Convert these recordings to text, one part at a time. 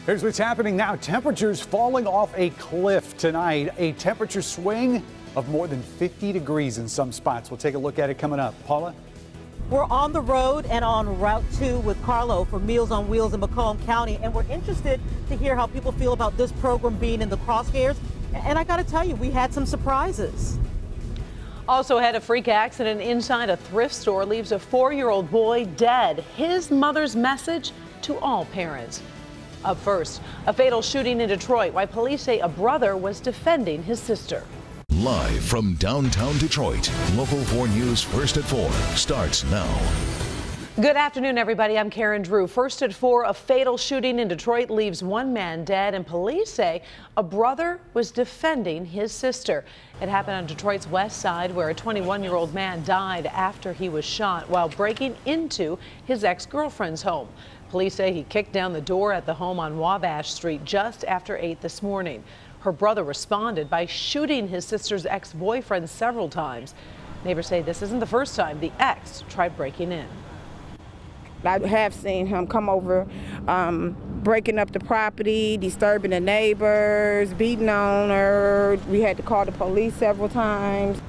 Here's what's happening now. Temperatures falling off a cliff tonight. A temperature swing of more than 50 degrees in some spots. We'll take a look at it coming up. Paula? We're on the road and on Route 2 with Carlo for Meals on Wheels in Macomb County, and we're interested to hear how people feel about this program being in the crosshairs. And I got to tell you, we had some surprises. Also had a freak accident inside a thrift store, leaves a 4-year-old boy dead. His mother's message to all parents. Up first, a fatal shooting in Detroit, why police say a brother was defending his sister. Live from downtown Detroit, Local 4 News First at 4 starts now. Good afternoon, everybody. I'm Karen Drew. First at 4, a fatal shooting in Detroit leaves one man dead, and police say a brother was defending his sister. It happened on Detroit's west side, where a 21-year-old man died after he was shot while breaking into his ex-girlfriend's home. Police say he kicked down the door at the home on Wabash Street just after 8 this morning. Her brother responded by shooting his sister's ex-boyfriend several times. Neighbors say this isn't the first time the ex tried breaking in. I have seen him come over, breaking up the property, disturbing the neighbors, beating on her. We had to call the police several times.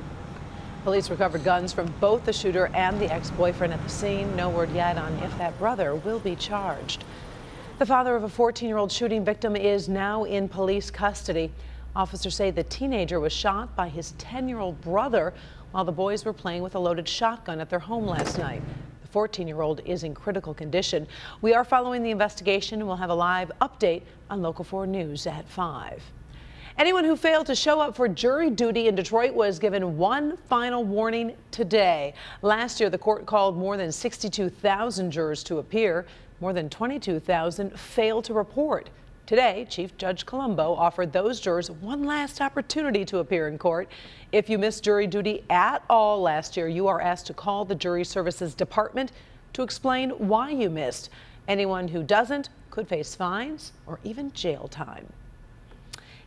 Police recovered guns from both the shooter and the ex-boyfriend at the scene. No word yet on if that brother will be charged. The father of a 14-year-old shooting victim is now in police custody. Officers say the teenager was shot by his 10-year-old brother while the boys were playing with a loaded shotgun at their home last night. The 14-year-old is in critical condition. We are following the investigation and we'll have a live update on Local 4 News at 5. Anyone who failed to show up for jury duty in Detroit was given one final warning today. Last year, the court called more than 62,000 jurors to appear. More than 22,000 failed to report. Today, Chief Judge Colombo offered those jurors one last opportunity to appear in court. If you missed jury duty at all last year, you are asked to call the Jury Services Department to explain why you missed. Anyone who doesn't could face fines or even jail time.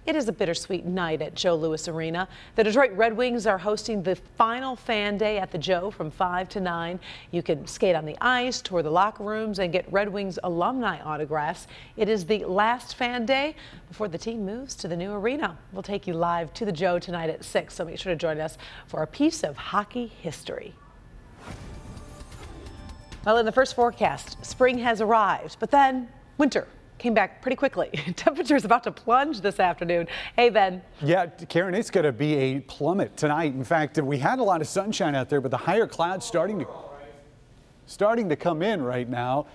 It is a bittersweet night at Joe Louis Arena. The Detroit Red Wings are hosting the final fan day at the Joe from 5 to 9. You can skate on the ice, tour the locker rooms, and get Red Wings alumni autographs. It is the last fan day before the team moves to the new arena. We'll take you live to the Joe tonight at 6, so make sure to join us for a piece of hockey history. Well, in the first forecast, spring has arrived, but then winter came back pretty quickly. Temperatures about to plunge this afternoon. Hey, Ben. Yeah, Karen, it's going to be a plummet tonight. In fact, we had a lot of sunshine out there, but the higher clouds starting to come in right now.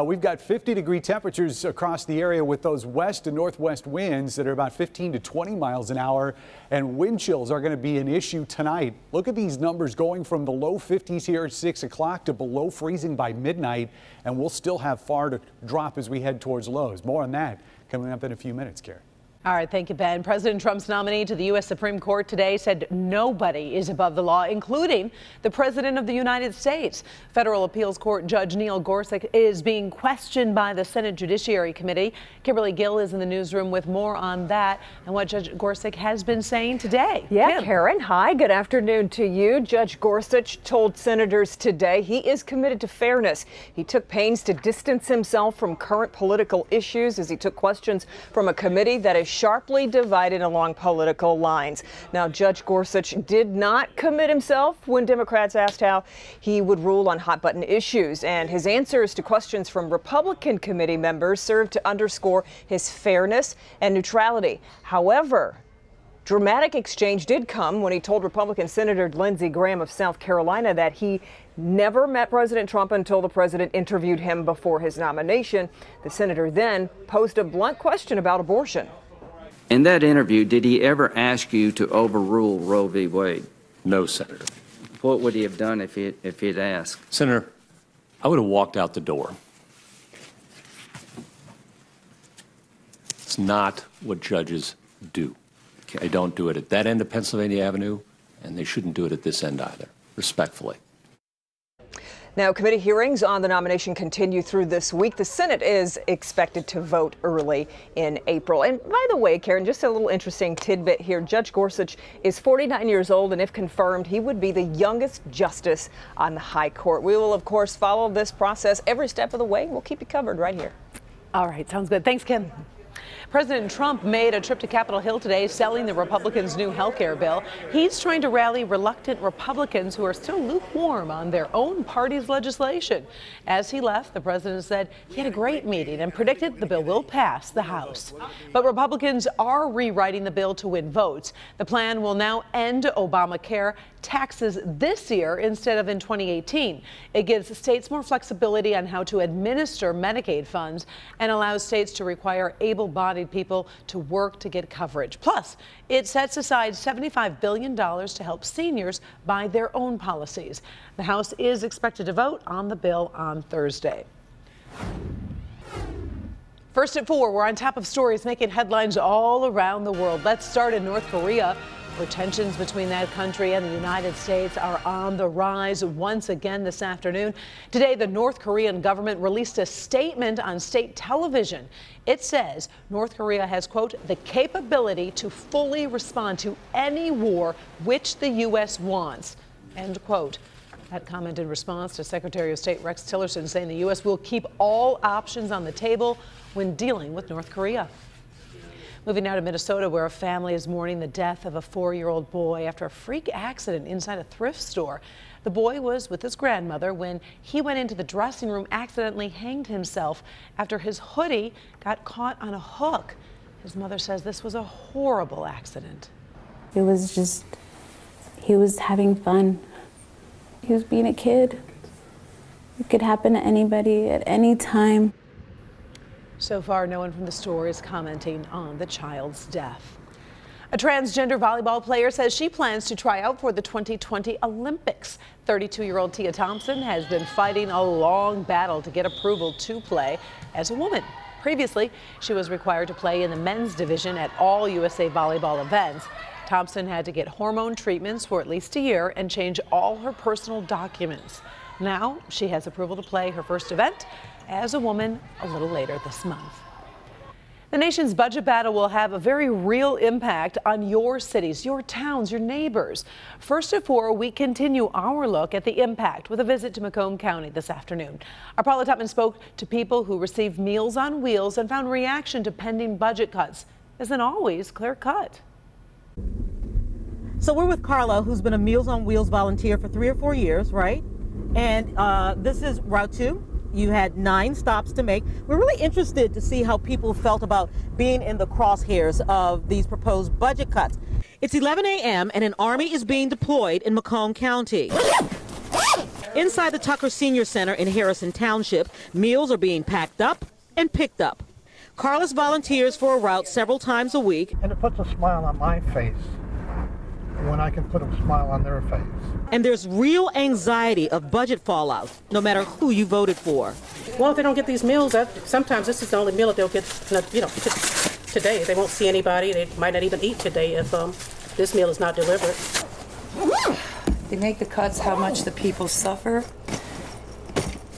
We've got 50-degree temperatures across the area with those west and northwest winds that are about 15 to 20 miles an hour, and wind chills are going to be an issue tonight. Look at these numbers going from the low 50s here at 6 o'clock to below freezing by midnight, and we'll still have far to drop as we head towards lows. More on that coming up in a few minutes, Karen. All right, thank you, Ben. President Trump's nominee to the U.S. Supreme Court today said nobody is above the law, including the President of the United States. Federal Appeals Court Judge Neil Gorsuch is being questioned by the Senate Judiciary Committee. Kimberly Gill is in the newsroom with more on that and what Judge Gorsuch has been saying today. Yeah, Kim. Karen, hi, good afternoon to you. Judge Gorsuch told senators today he is committed to fairness. He took pains to distance himself from current political issues as he took questions from a committee that is sharply divided along political lines. Now, Judge Gorsuch did not commit himself when Democrats asked how he would rule on hot-button issues, and his answers to questions from Republican committee members served to underscore his fairness and neutrality. However, dramatic exchange did come when he told Republican Senator Lindsey Graham of South Carolina that he never met President Trump until the president interviewed him before his nomination. The senator then posed a blunt question about abortion. In that interview, did he ever ask you to overrule Roe v. Wade? No, Senator. What would he have done if he'd asked? Senator, I would have walked out the door. It's not what judges do. Okay. They don't do it at that end of Pennsylvania Avenue, and they shouldn't do it at this end either, respectfully. Now, committee hearings on the nomination continue through this week. The Senate is expected to vote early in April. And by the way, Karen, just a little interesting tidbit here. Judge Gorsuch is 49 years old, and if confirmed, he would be the youngest justice on the High Court. We will, of course, follow this process every step of the way. We'll keep you covered right here. All right, sounds good. Thanks, Kim. President Trump made a trip to Capitol Hill today selling the Republicans' new health care bill. He's trying to rally reluctant Republicans who are still lukewarm on their own party's legislation. As he left, the president said he had a great meeting and predicted the bill will pass the House. But Republicans are rewriting the bill to win votes. The plan will now end Obamacare taxes this year instead of in 2018. It gives states more flexibility on how to administer Medicaid funds and allows states to require able-bodied people to work to get coverage. Plus, it sets aside $75 billion to help seniors buy their own policies. The House is expected to vote on the bill on Thursday. First at 4, we're on top of stories making headlines all around the world. Let's start in North Korea, where tensions between that country and the United States are on the rise once again this afternoon. Today, the North Korean government released a statement on state television. It says North Korea has, quote, the capability to fully respond to any war which the U.S. wants, end quote. That comment in response to Secretary of State Rex Tillerson saying the U.S. will keep all options on the table when dealing with North Korea. Moving now to Minnesota, where a family is mourning the death of a 4-year-old boy after a freak accident inside a thrift store. The boy was with his grandmother when he went into the dressing room, accidentally hanged himself after his hoodie got caught on a hook. His mother says this was a horrible accident. It was just, he was having fun. He was being a kid. It could happen to anybody at any time. So far, no one from the store is commenting on the child's death. A transgender volleyball player says she plans to try out for the 2020 Olympics. 32-year-old Tia Thompson has been fighting a long battle to get approval to play as a woman. Previously, she was required to play in the men's division at all USA Volleyball events. Thompson had to get hormone treatments for at least a year and change all her personal documents. Now she has approval to play her first event as a woman a little later this month. The nation's budget battle will have a very real impact on your cities, your towns, your neighbors. First at 4, we continue our look at the impact with a visit to Macomb County this afternoon. Our Paula Tutman spoke to people who received Meals on Wheels and found reaction to pending budget cuts isn't always clear-cut. So we're with Carla, who's been a Meals on Wheels volunteer for 3 or 4 years, right? And this is Route 2. You had 9 stops to make. We're really interested to see how people felt about being in the crosshairs of these proposed budget cuts. It's 11 a.m. and an army is being deployed in Macomb County. Inside the Tucker Senior Center in Harrison Township, meals are being packed up and picked up. Carlos volunteers for a route several times a week. And it puts a smile on my face when I can put a smile on their face. And there's real anxiety of budget fallout, no matter who you voted for. Well, if they don't get these meals, sometimes this is the only meal that they'll get, today. They won't see anybody. They might not even eat today if this meal is not delivered. They make the cuts how much the people suffer.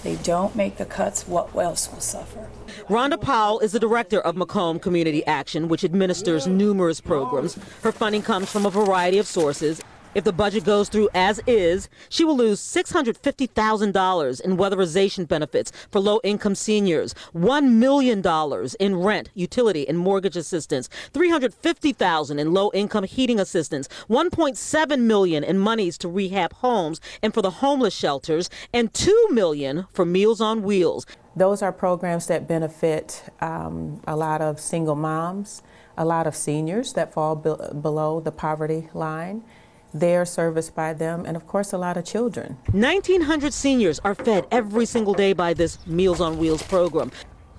They don't make the cuts what else will suffer. Rhonda Powell is the director of Macomb Community Action, which administers numerous programs. Her funding comes from a variety of sources. If the budget goes through as is, she will lose $650,000 in weatherization benefits for low-income seniors, $1 million in rent, utility, and mortgage assistance, $350,000 in low-income heating assistance, $1.7 million in monies to rehab homes and for the homeless shelters, and $2 million for Meals on Wheels. Those are programs that benefit a lot of single moms, a lot of seniors that fall below the poverty line. They're serviced by them, and of course a lot of children. 1,900 seniors are fed every single day by this Meals on Wheels program.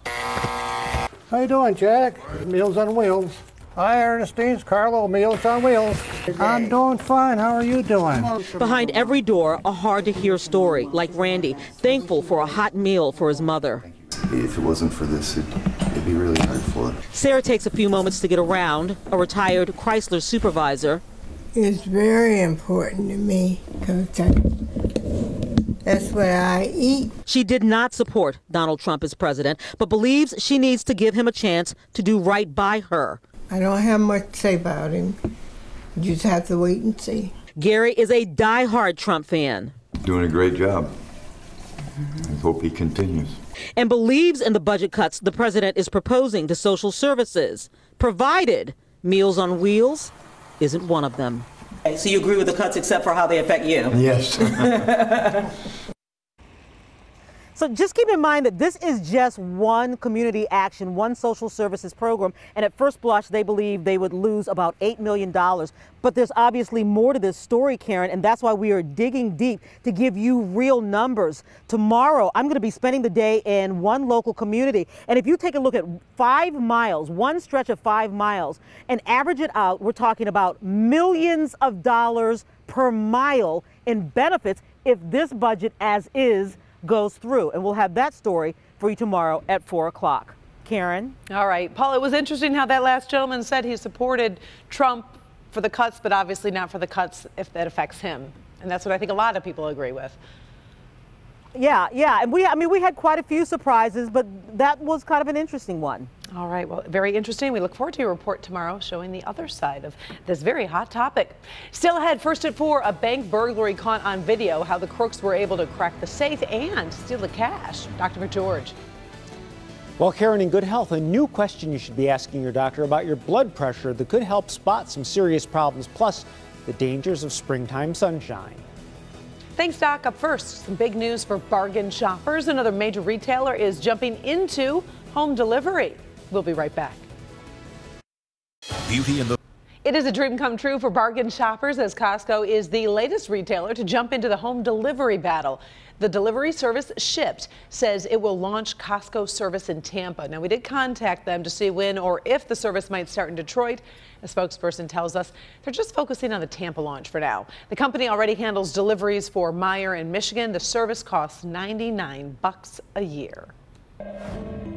How you doing, Jack? Meals on Wheels. Hi, Ernestine's Carlo, Meals on Wheels. I'm doing fine. How are you doing? Behind every door, a hard-to-hear story, like Randy, thankful for a hot meal for his mother. If it wasn't for this, it'd be really hard for her. Sarah takes a few moments to get around, a retired Chrysler supervisor. It's very important to me because that's what I eat. She did not support Donald Trump as president, but believes she needs to give him a chance to do right by her. I don't have much to say about him. You just have to wait and see. Gary is a die-hard Trump fan. Doing a great job. I hope he continues. and believes in the budget cuts the president is proposing to social services, provided Meals on Wheels isn't one of them. So you agree with the cuts except for how they affect you? Yes. So just keep in mind that this is just one community action, one social services program, and at first blush they believe they would lose about $8 million. But there's obviously more to this story, Karen, and that's why we are digging deep to give you real numbers. Tomorrow I'm going to be spending the day in one local community, and if you take a look at 5 miles, one stretch of 5 miles, and average it out, we're talking about millions of dollars per mile in benefits if this budget as is goes through. And we'll have that story for you tomorrow at 4 o'clock. Karen? All right, Paul, it was interesting how that last gentleman said he supported Trump for the cuts, but obviously not for the cuts if that affects him. And that's what I think a lot of people agree with. Yeah. And we had quite a few surprises, but that was kind of an interesting one. All right, well, very interesting. We look forward to your report tomorrow showing the other side of this very hot topic. Still ahead, first at 4, a bank burglary caught on video, how the crooks were able to crack the safe and steal the cash. Dr. McGeorge. Well, Karen, in good health, a new question you should be asking your doctor about your blood pressure that could help spot some serious problems, plus the dangers of springtime sunshine. Thanks, Doc. Up first, some big news for bargain shoppers. Another major retailer is jumping into home delivery. We'll be right back. Beauty in the It is a dream come true for bargain shoppers, as Costco is the latest retailer to jump into the home delivery battle. The delivery service Shipt says it will launch Costco service in Tampa. Now, we did contact them to see when or if the service might start in Detroit. A spokesperson tells us they're just focusing on the Tampa launch for now. The company already handles deliveries for Meijer in Michigan. The service costs $99 a year.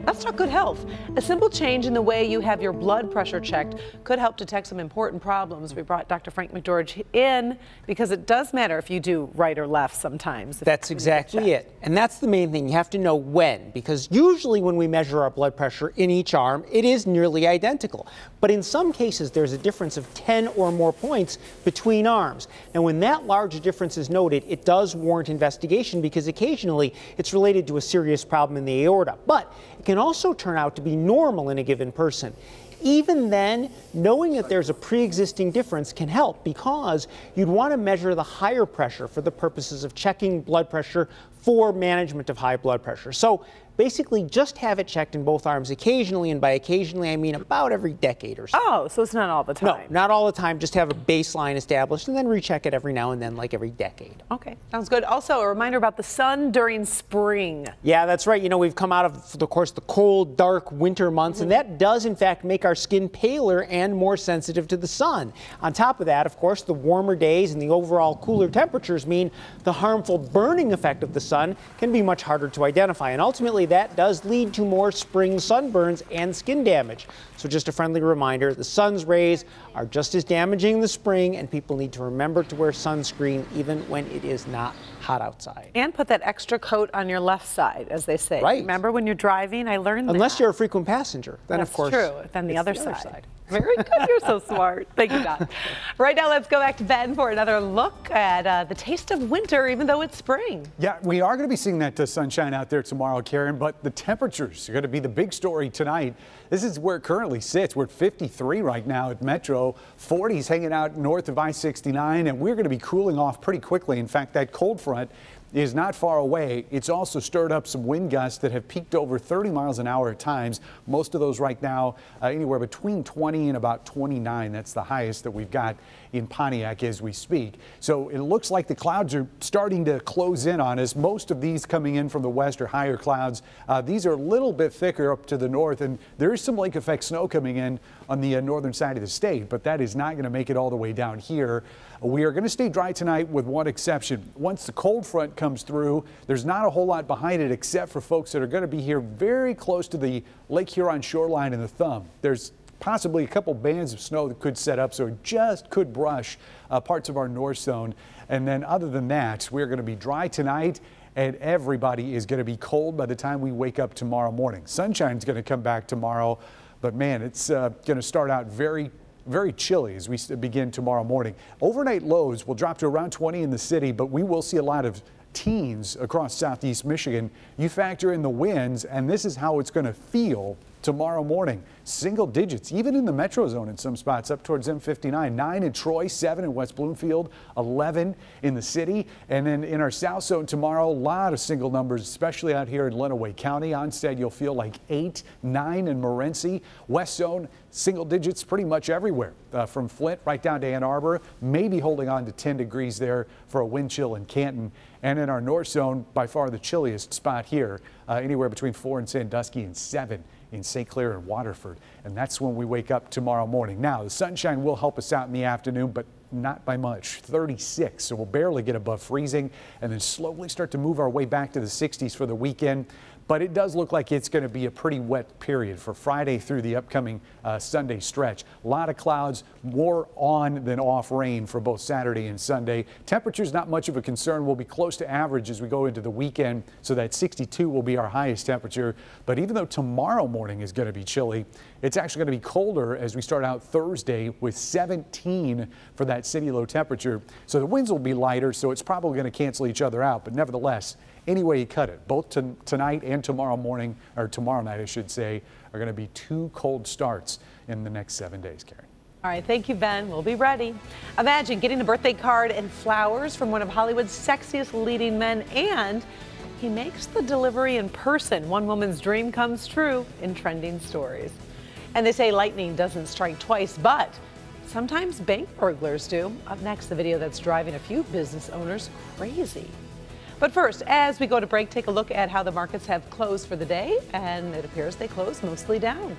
Let's talk good health. A simple change in the way you have your blood pressure checked could help detect some important problems. We brought Dr. Frank McGeorge in because it does matter if you do right or left sometimes. That's exactly it. And that's the main thing. You have to know when, because usually when we measure our blood pressure in each arm, it is nearly identical. But in some cases, there's a difference of 10 or more points between arms. And when that large difference is noted, it does warrant investigation because occasionally it's related to a serious problem in the aorta. But it can also turn out to be normal in a given person. Even then, knowing that there's a pre-existing difference can help because you'd want to measure the higher pressure for the purposes of checking blood pressure for management of high blood pressure. So basically just have it checked in both arms occasionally, and by occasionally I mean about every decade or so. Oh, so it's not all the time. No, not all the time. Just have a baseline established and then recheck it every now and then, like every decade. Okay, sounds good. Also, a reminder about the sun during spring. Yeah, that's right. You know, we've come out of, of course, the cold, dark winter months, and that does, in fact, make our skin paler and more sensitive to the sun. On top of that, of course, the warmer days and the overall cooler temperatures mean the harmful burning effect of the sun can be much harder to identify, and ultimately that does lead to more spring sunburns and skin damage. So just a friendly reminder, the sun's rays are just as damaging in the spring, and people need to remember to wear sunscreen even when it is not hot outside. And put that extra coat on your left side, as they say. Right. Remember when you're driving? I learned Unless that. you're a frequent passenger. Then, That's of course, true. Then the other side. Very good. You're so smart. Thank you, Doc. Right now, let's go back to Ben for another look at the taste of winter, even though it's spring. Yeah, we are going to be seeing that sunshine out there tomorrow, Karen, but the temperatures are going to be the big story tonight. This is where it currently sits. We're at 53 right now at Metro, 40s hanging out north of I-69, and we're going to be cooling off pretty quickly. In fact, that cold front is not far away. It's also stirred up some wind gusts that have peaked over 30 miles an hour at times. Most of those right now anywhere between 20 and about 29. That's the highest that we've got in Pontiac as we speak. So it looks like the clouds are starting to close in on us. Most of these coming in from the west are higher clouds. These are a little bit thicker up to the north, and there is some lake effect snow coming in on the northern side of the state, but that is not going to make it all the way down here. We are going to stay dry tonight with one exception. Once the cold front comes through, there's not a whole lot behind it except for folks that are going to be here very close to the Lake Huron shoreline and the Thumb. There's possibly a couple bands of snow that could set up, so it just could brush parts of our north zone. And then other than that, we're going to be dry tonight, and everybody is going to be cold by the time we wake up tomorrow morning. Sunshine's going to come back tomorrow, but man, it's going to start out very chilly as we begin tomorrow morning. Overnight lows will drop to around 20 in the city, but we will see a lot of teens across southeast Michigan. You factor in the winds, and this is how it's going to feel tomorrow morning. Single digits, even in the metro zone in some spots, up towards M59. 9 in Troy, 7 in West Bloomfield, 11 in the city. And then in our south zone tomorrow, a lot of single numbers, especially out here in Lenawee County. Onstead, you'll feel like 8, 9 in Morenci. West zone, single digits pretty much everywhere, from Flint right down to Ann Arbor, maybe holding on to 10 degrees there for a wind chill in Canton. And in our north zone, by far the chilliest spot here, anywhere between 4 in Sandusky and 7 in St. Clair and Waterford. And that's when we wake up tomorrow morning. Now, the sunshine will help us out in the afternoon, but not by much. 36, so we'll barely get above freezing and then slowly start to move our way back to the 60s for the weekend. But it does look like it's going to be a pretty wet period for Friday through the upcoming Sunday stretch. A lot of clouds, more on than off rain for both Saturday and Sunday. Temperatures not much of a concern. We'll be close to average as we go into the weekend, so that 62 will be our highest temperature. But even though tomorrow morning is going to be chilly, it's actually going to be colder as we start out Thursday with 17 for that city low temperature. So the winds will be lighter, so it's probably going to cancel each other out. But nevertheless, any way you cut it, both tonight and tomorrow morning, or tomorrow night, I should say, are going to be 2 cold starts in the next 7 days, Karen. All right, thank you, Ben. We'll be ready. Imagine getting a birthday card and flowers from one of Hollywood's sexiest leading men, and he makes the delivery in person. One woman's dream comes true in Trending Stories. And they say lightning doesn't strike twice, but sometimes bank burglars do. Up next, the video that's driving a few business owners crazy. But first, as we go to break, take a look at how the markets have closed for the day, and it appears they closed mostly down.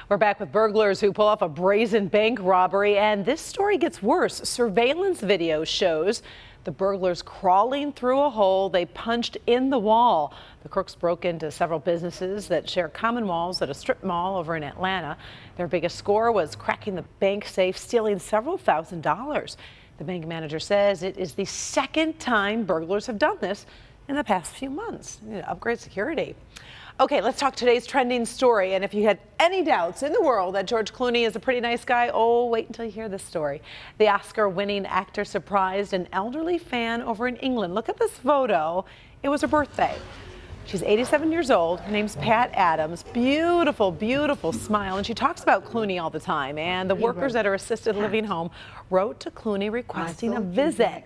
We're back with burglars who pull off a brazen bank robbery, and this story gets worse. Surveillance video shows the burglars crawling through a hole they punched in the wall. The crooks broke into several businesses that share common walls at a strip mall over in Atlanta. Their biggest score was cracking the bank safe, stealing several $1,000s. The bank manager says it is the second time burglars have done this in the past few months. They need to upgrade security. Okay, let's talk today's trending story. And if you had any doubts in the world that George Clooney is a pretty nice guy, oh, wait until you hear this story. The Oscar-winning actor surprised an elderly fan over in England. Look at this photo. It was her birthday. She's 87 years old. Her name's Pat Adams. Beautiful, beautiful smile. And she talks about Clooney all the time. And the workers at her assisted living home wrote to Clooney requesting a visit.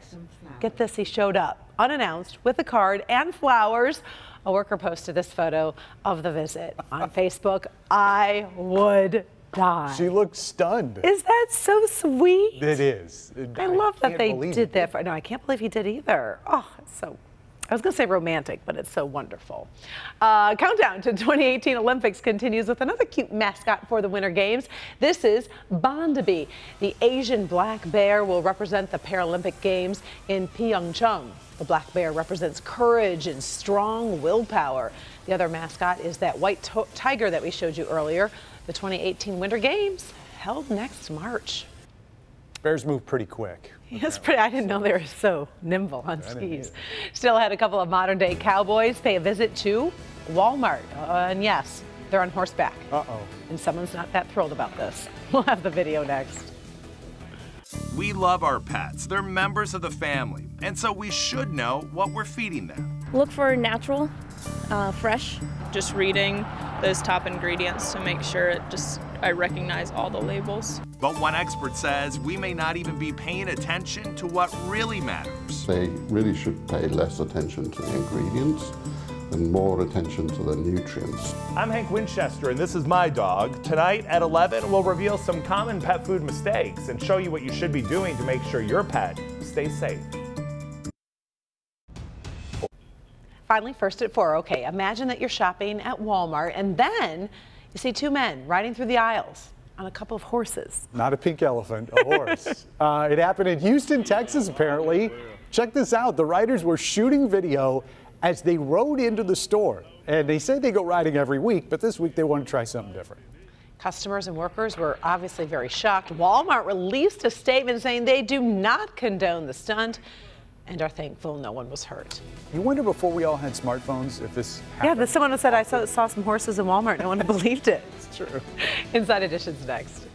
Get this, he showed up unannounced with a card and flowers. A worker posted this photo of the visit on Facebook. I would die. She looks stunned. Is that so sweet? It is. I love that they did that. No, I can't believe he did either. Oh, it's so, I was going to say romantic, but it's so wonderful. Countdown to 2018 Olympics continues with another cute mascot for the Winter Games. This is Bondabi. The Asian black bear will represent the Paralympic Games in Pyeongchang. The black bear represents courage and strong willpower. The other mascot is that white tiger that we showed you earlier. The 2018 Winter Games held next March. Bears move pretty quick. Yes, I didn't know they were so nimble on skis. Still had a couple of modern-day cowboys pay a visit to Walmart. And yes, they're on horseback. Uh-oh. And someone's not that thrilled about this. We'll have the video next. We love our pets. They're members of the family, and so we should know what we're feeding them. Look for natural, fresh. Just reading those top ingredients to make sure I recognize all the labels. But one expert says we may not even be paying attention to what really matters. They really should pay less attention to the ingredients and more attention to the nutrients. I'm Hank Winchester, and this is my dog. Tonight at 11, we'll reveal some common pet food mistakes and show you what you should be doing to make sure your pet stays safe. Finally, first at 4. Okay, imagine that you're shopping at Walmart, and then you see 2 men riding through the aisles on a couple of horses. Not a pink elephant, a horse. It happened in Houston, Texas, apparently. Check this out. The riders were shooting video as they rode into the store. And they say they go riding every week, but this week they want to try something different. Customers and workers were obviously very shocked. Walmart released a statement saying they do not condone the stunt. and are thankful no one was hurt. You wonder before we all had smartphones if this happened. Yeah, someone said I saw some horses in Walmart. No one believed it. It's true. Inside Edition's next.